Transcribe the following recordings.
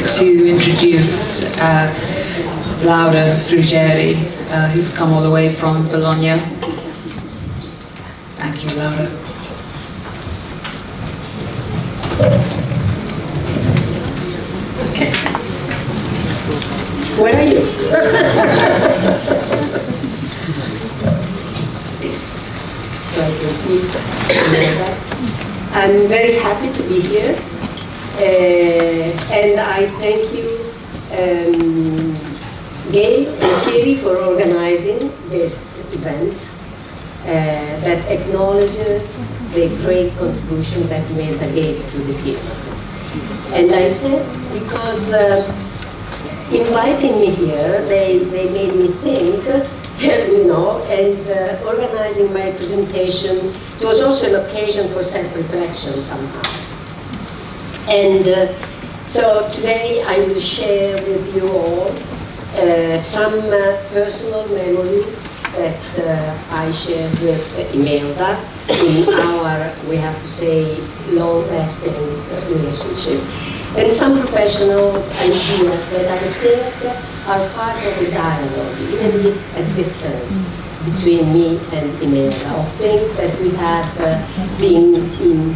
to introduce Laura Fruggeri, who's come all the way from Bologna. Thank you, Laura. Okay. Where are you? This. So I can see. I'm very happy to be here. And I thank you, Gail and Thierry, for organizing this event that acknowledges the great contribution that Imelda gave to the piece. And I think because inviting me here, they made me think, you know, and organizing my presentation, it was also an occasion for self-reflection somehow. And so today I will share with you all some personal memories that I shared with Imelda in our, we have to say, long-lasting relationship. And some professionals ideas that I think are part of the dialogue, even if at distance, between me and Imelda, of things that we have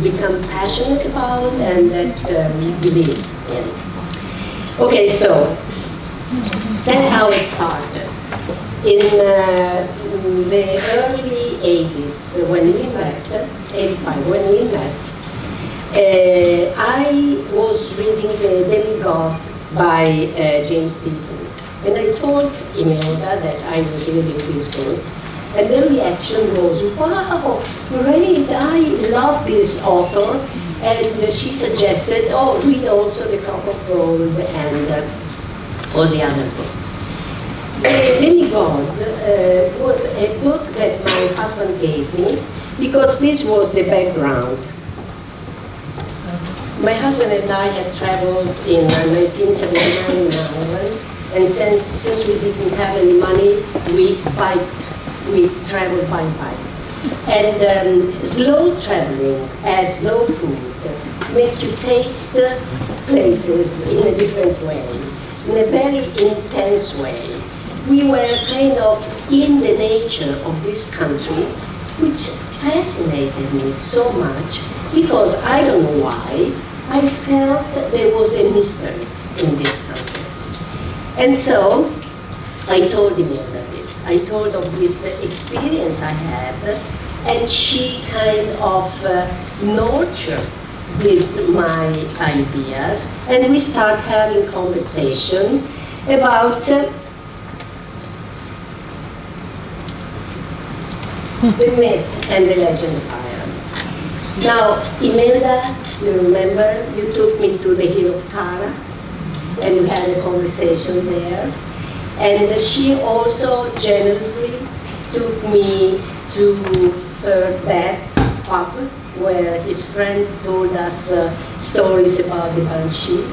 become passionate about and that we believe in. Okay, so that's how it started. In the early 80s, when we met, 85, when we met, I was reading The Demigods by James Stephens. And I told Imelda that I was reading this book. And the reaction was, wow, great, I love this author. And she suggested, oh, read also The Crop of Gold and all the other books. The Demigods was a book that my husband gave me because this was the background. My husband and I had traveled in 1979 in Ireland, and since we didn't have any money, we traveled by bike. And slow traveling, as slow food, make you taste places in a different way, in a very intense way. We were kind of in the nature of this country, which fascinated me so much, because I don't know why, I felt that there was a mystery in this country. And so, I told Imelda this. I told of this experience I had, and she kind of nurtured my ideas, and we start having conversation about the myth and the legend of Ireland. Now, Imelda, you remember, you took me to the Hill of Tara, and we had a conversation there. And she also generously took me to her dad's pub, where his friends told us stories about the Banshee.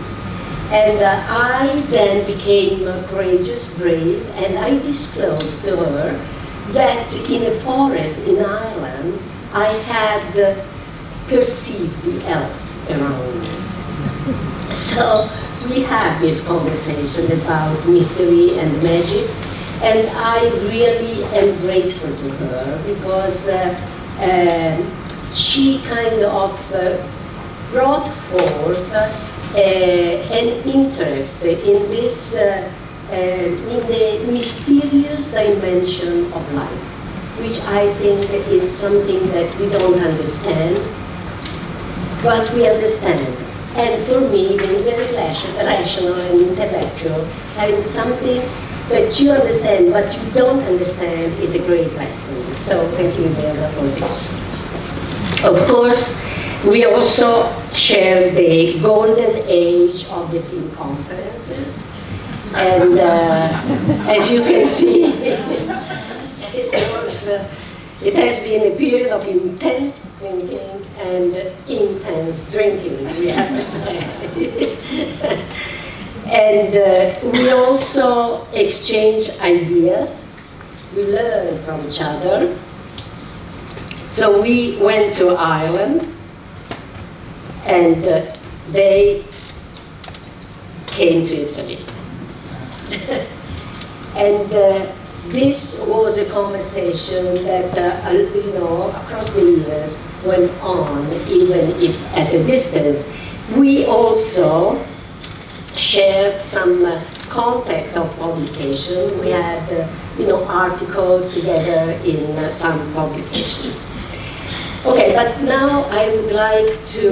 And I then became courageous, brave, and I disclosed to her that in a forest in Ireland, I had perceived the elves around me. So we had this conversation about mystery and magic, and I really am grateful to her because she kind of brought forth an interest in this, in the mysterious dimension of life, which I think is something that we don't understand, but we understand. And for me, being very rational and intellectual, having something that you understand but you don't understand is a great lesson. So thank you, Imelda, for this. Of course, we also share the golden age of the team conferences. And as you can see, it has been a period of intense thinking and intense drinking, we have to say. And we also exchange ideas, we learn from each other. So we went to Ireland, and they came to Italy. And this was a conversation that, across the years went on, even if at a distance. We also shared some context of publication. We had, articles together in some publications. Okay, but now I would like to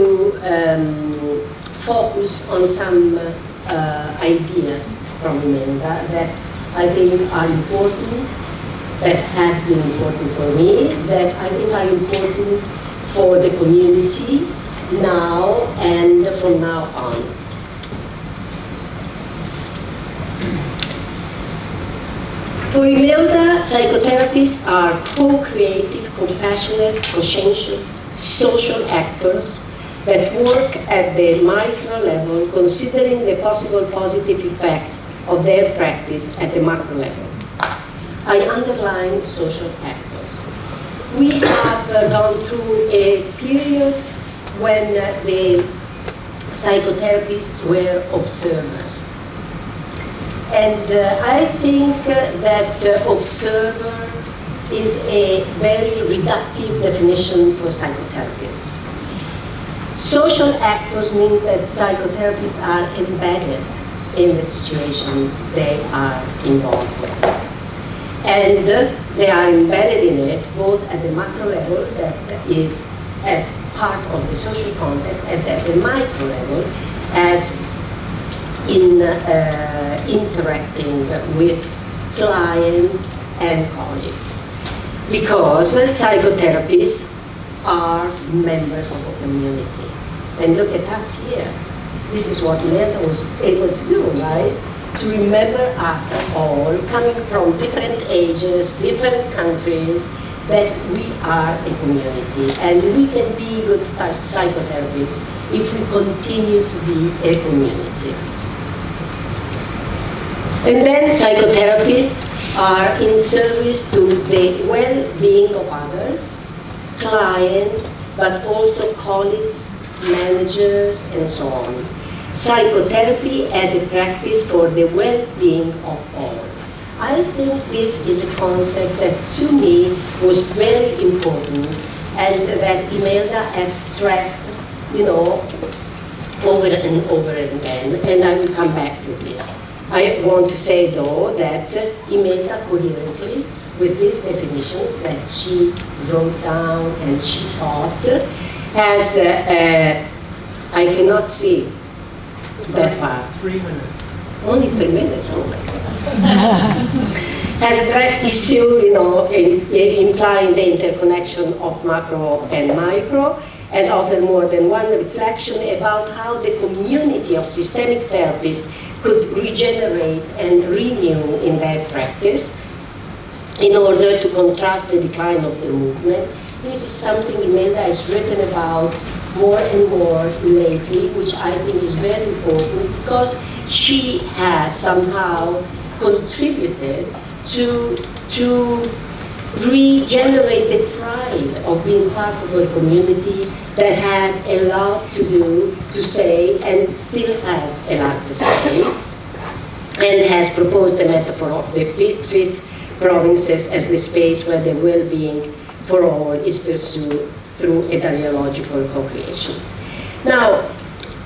focus on some ideas from Imelda that I think are important, that have been important for me, that I think are important for the community now and from now on. For Imelda, psychotherapists are co-creative, compassionate, conscientious, social actors that work at the micro level, considering the possible positive effects of their practice at the macro level. I underline social actors. We have gone through a period when the psychotherapists were observers. And I think that observer is a very reductive definition for psychotherapists. Social actors means that psychotherapists are embedded in the situations they are involved with. And they are embedded in it both at the macro level, that is as part of the social context, and at the micro level as in interacting with clients and colleagues. Because psychotherapists are members of a community. And look at us here. This is what Imelda was able to do, right? To remember us all, coming from different ages, different countries, that we are a community. And we can be good psychotherapists if we continue to be a community. And then psychotherapists are in service to the well-being of others, clients, but also colleagues, managers, and so on. Psychotherapy as a practice for the well-being of all. I think this is a concept that to me was very important and that Imelda has stressed, over and over again, and I will come back to this. I want to say though that Imelda coherently with these definitions that she wrote down and she thought has, I cannot see that far. 3 minutes. Only 3 minutes, oh my God. Has addressed issue, implying the interconnection of macro and micro, has offered more than one reflection about how the community of systemic therapists could regenerate and renew in their practice in order to contrast the decline of the movement. This is something Imelda has written about more and more lately, which I think is very important because she has somehow contributed to regenerate the pride of being part of a community that had a lot to do, to say, and still has a lot to say, and has proposed the metaphor of the fifth provinces as the space where the well-being for all is pursued through a dialogical co-creation. Now,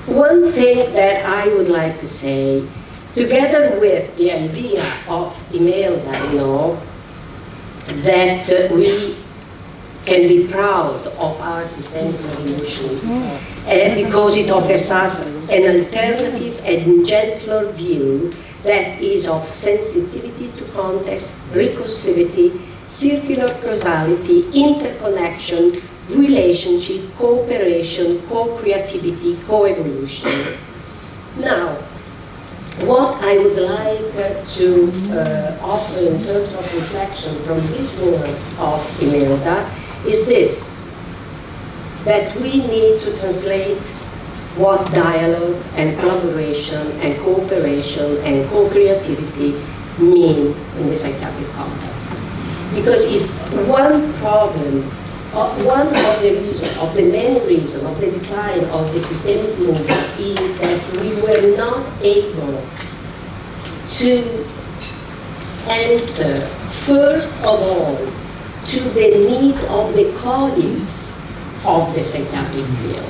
one thing that I would like to say, together with the idea of Imelda, that we can be proud of our systemic revolution because it offers us an alternative and gentler view that is of sensitivity to context, recursivity, circular causality, interconnection, relationship, cooperation, co-creativity, co-evolution. Now, what I would like to offer in terms of reflection from these words of Imelda is this, that we need to translate what dialogue and collaboration and cooperation and co-creativity mean in the psychiatric context. Because if one problem One of the reasons, of the main reasons of the decline of the systemic movement is that we were not able to answer, first of all, to the needs of the colleagues of the psychiatric field,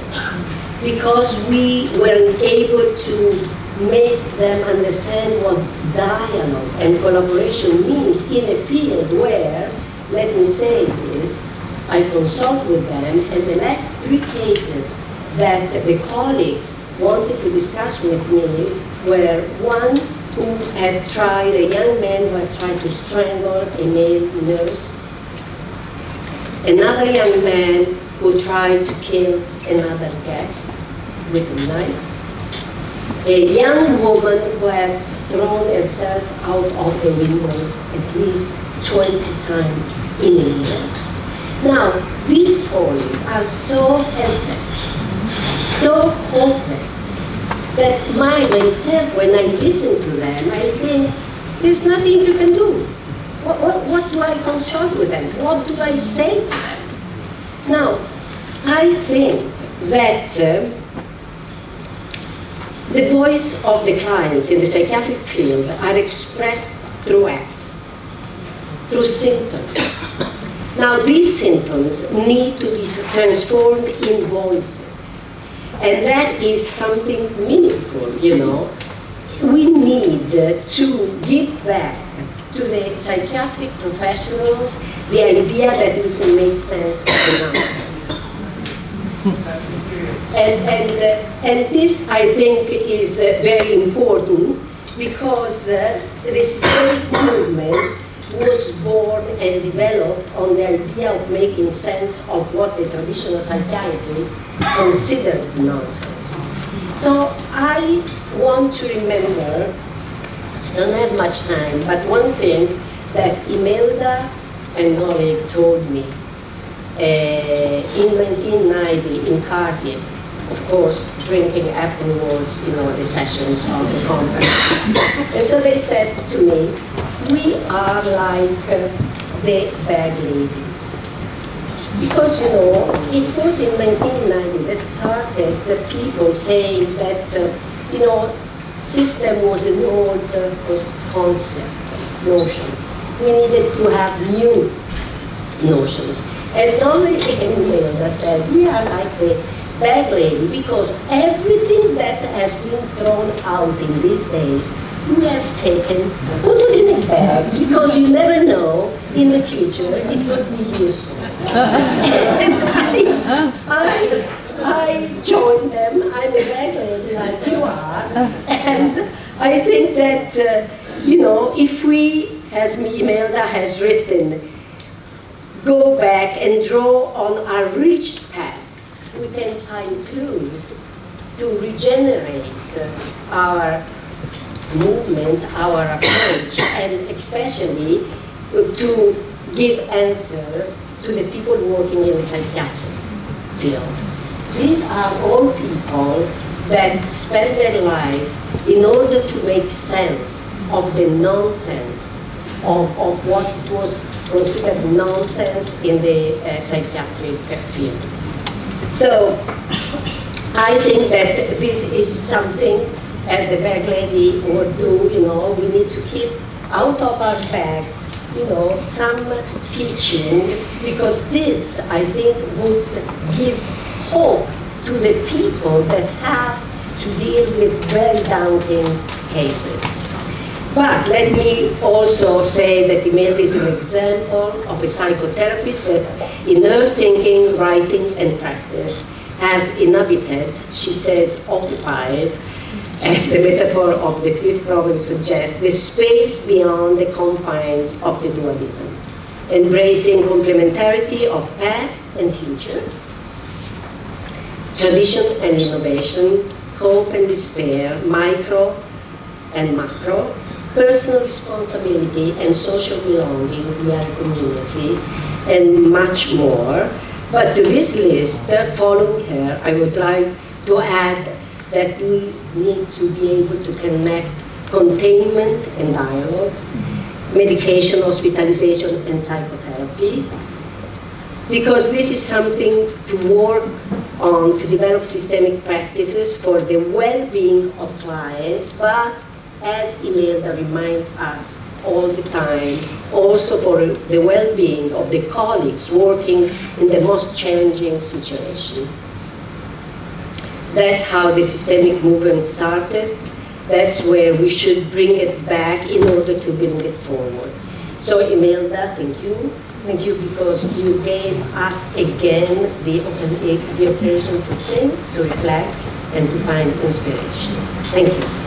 because we weren't able to make them understand what dialogue and collaboration means in a field where, let me say this, I consult with them, and the last 3 cases that the colleagues wanted to discuss with me were one who had tried, a young man who had tried to strangle a male nurse, another young man who tried to kill another guest with a knife, a young woman who has thrown herself out of the windows at least 20 times in a year. Now, these stories are so helpless, so hopeless, that myself, when I listen to them, I think, there's nothing you can do. What do I consult with them? What do I say to them? Now, I think that the voice of the clients in the psychiatric field are expressed through acts, through symptoms. Now, these symptoms need to be transformed in voices. And that is something meaningful, you know. We need to give back to the psychiatric professionals the idea that we can make sense of the nonsense. And this, I think, is very important, because the systemic movement was born and developed on the idea of making sense of what the traditional psychiatry considered nonsense. So I want to remember, I don't have much time, but one thing that Imelda and Noli told me in 1990 in Cardiff, of course, drinking afterwards, you know, the sessions of the conference. And so they said to me, we are like the bag ladies. Because, you know, it was in 1990 that started the people saying that, you know, system was an old concept, notion. We needed to have new notions. And Noli and Imelda said, we are like the bag lady, because everything that has been thrown out in these days, we have taken, put it in a bag, because you never know, in the future, it would be useful. And I joined them. I'm a bag lady like you are. And I think that, you know, if we, as Imelda has written, go back and draw on our rich past, we can find clues to regenerate our movement, our approach, and especially to give answers to the people working in the psychiatric field. These are all people that spend their life in order to make sense of the nonsense of what was considered nonsense in the psychiatric field. So I think that this is something, as the bag lady would do, you know, we need to keep out of our bags, you know, some teaching, because this, I think, would give hope to the people that have to deal with very daunting cases. But let me also say that Imelda is an example of a psychotherapist that in her thinking, writing, and practice has inhabited, she says, occupied, as the metaphor of the fifth province suggests, the space beyond the confines of the dualism, embracing complementarity of past and future, tradition and innovation, hope and despair, micro and macro, personal responsibility and social belonging via the community, and much more. But to this list, following her, I would like to add that we need to be able to connect containment and dialogues, medication, hospitalization, and psychotherapy, because this is something to work on, to develop systemic practices for the well-being of clients, but as Imelda reminds us all the time, also for the well-being of the colleagues working in the most challenging situation. That's how the systemic movement started. That's where we should bring it back in order to bring it forward. So Imelda, thank you. Thank you because you gave us again the occasion to think, to reflect, and to find inspiration. Thank you.